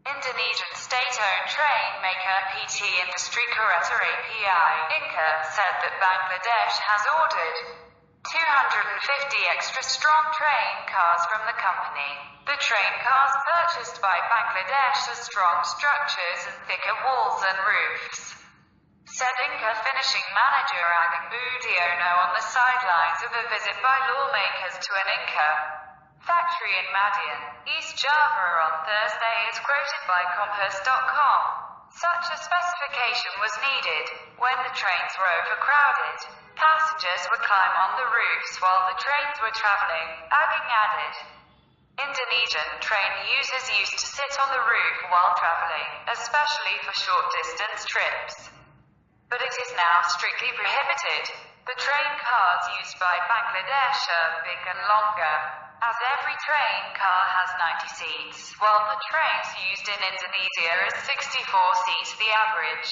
Indonesian state-owned train maker PT Industri Kereta API Inca said that Bangladesh has ordered 250 extra strong train cars from the company. The train cars purchased by Bangladesh are strong structures and thicker walls and roofs, said Inca finishing manager Agung Budiono on the sidelines of a visit by lawmakers to an Inca factory in Madiun, East Java on Thursday, is quoted by Kompas.com. Such a specification was needed when the trains were overcrowded. Passengers would climb on the roofs while the trains were traveling, Agung added. Indonesian train users used to sit on the roof while traveling, especially for short-distance trips. But it is now strictly prohibited. The train cars used by Bangladesh are big and longer, as every train car has 90 seats, while the trains used in Indonesia is 64 seats the average,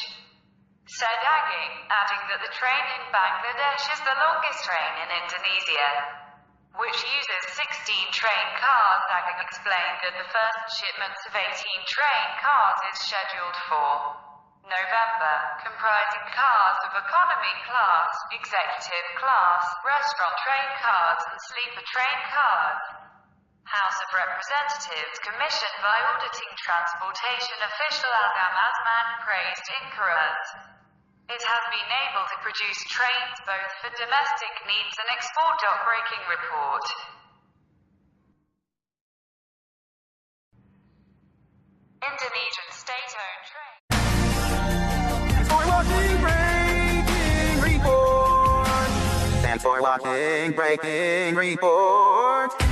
said Agung, adding that the train in Bangladesh is the longest train in Indonesia, which uses 16 train cars. Agung explained that the first shipments of 18 train cars is scheduled for November, comprising cars of economy class, executive class, restaurant train cars and sleeper train cars. House of Representatives commissioned by auditing transportation official Adam Azman praised Inca's. It has been able to produce trains both for domestic needs and export. Breaking report. Indonesian state-owned train. Breaking report.